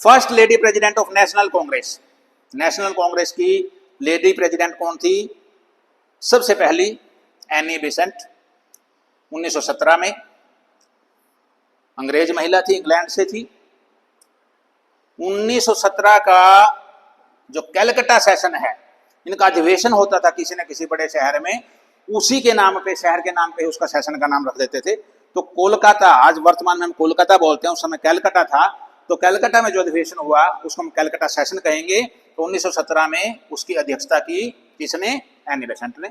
First lady president of national Congress, national Congress की lady president कौन थी? सबसे पहली एनी बेसेंट, 1917 में। अंग्रेज महिला थी, इंग्लैंड से थी। 1917 का जो कलकत्ता सेशन है, इनका अधिवेशन होता था किसी न किसी बड़े शहर में, उसी के नाम पे, शहर के नाम पे उसका सेशन का नाम रख देते थे। तो कोलकाता, आज वर्तमान में हम कोलकाता बोलते हैं, उस समय कलकत्ता था। तो कलकत्ता में जो अधिवेशन हुआ उसको हम कलकत्ता सेशन कहेंगे। तो 1917 में उसकी अध्यक्षता की किसने? एनी बेसेंट ने।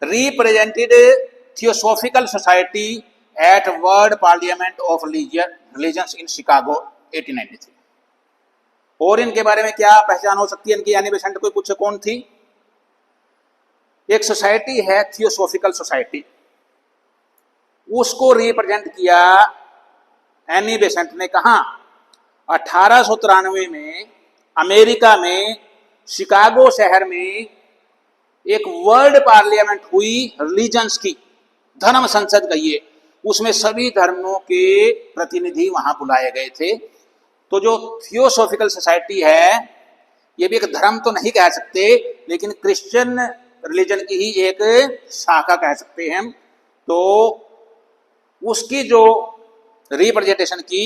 Represented theosophical society at world parliament of religions in Chicago 1893। और इनके बारे में क्या पहचान हो सकती है इनकी? एनी बेसेंट कोई पूछे कौन थी? एक सोसाइटी है थियोसॉफिकल सोसाइटी, उसको रिप्रेजेंट किया एनी बेसेंट ने। कहा? 1893 में अमेरिका में शिकागो शहर में एक वर्ल्ड पार्लियामेंट हुई रिलीजन्स की, धर्म संसद कहिए। उसमें सभी धर्मों के प्रतिनिधि वहां बुलाए गए थे। तो जो थियोसॉफिकल सोसाइटी है, ये भी एक धर्म तो नहीं कह सकते, लेकिन क्रिश्चियन रिलीजन की ही एक शाखा कह सकते हैं। तो उसकी जो रिप्रेजेंटेशन की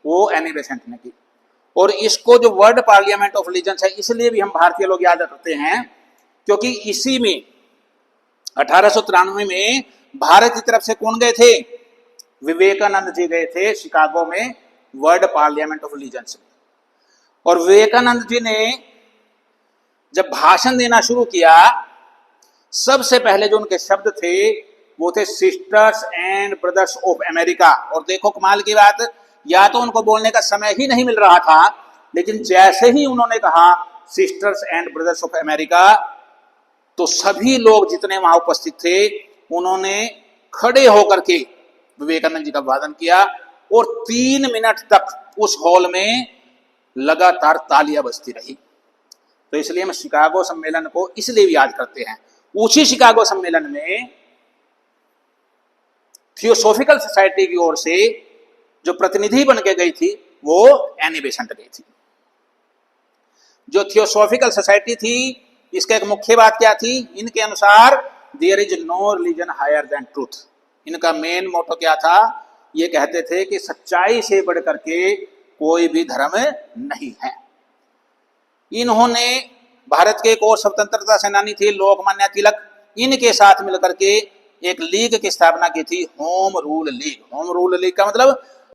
वो एनी बेसेंट ने की। और इसको जो वर्ल्ड पार्लियामेंट ऑफ रिलीजन्स है, इसलिए भी हम भारतीय लोग याद रखते हैं क्योंकि इसी में 1893 में भारत की तरफ से कौन गए थे? विवेकानंद जी गए थे शिकागो में वर्ल्ड पार्लियामेंट ऑफ रिलीजन्स में। और विवेकानंद जी ने जब भाषण देना शुरू किया, सबसे पहले जो उनके शब्द थे वो थे sisters and brothers of America. और देखो कमाल की बात, या तो उनको बोलने का समय ही नहीं मिल रहा था, लेकिन जैसे ही उन्होंने कहा sisters and brothers of America, तो सभी लोग जितने वहां उपस्थित थे उन्होंने खड़े होकर के विवेकानंद जी का अभिवादन किया। और 3 मिनट तक उस हॉल में लगातार तालियां बजती रही। तो इसलिए हम शिकागो सम्मेलन को इसलिए भी याद करते हैं। उसी शिकागो सम्मेलन में थियोसॉफिकल सोसाइटी की ओर से जो प्रतिनिधि बन के गई थी वो एनी बेसेंट गई थी। जो थियोसॉफिकल सोसाइटी थी, इसका एक मुख्य बात क्या थी? इनके अनुसार there is no religion higher than truth. इनका मेन मोटो क्या था? ये कहते थे कि सच्चाई से बढ़ करके कोई भी धर्म नहीं है। इन्होंने भारत के एक और स्वतंत्रता सेनानी थे लोकमान्य तिलक, इनके साथ मिलकर के एक लीग की स्थापना की थी, home rule league. Home rule league का मतलब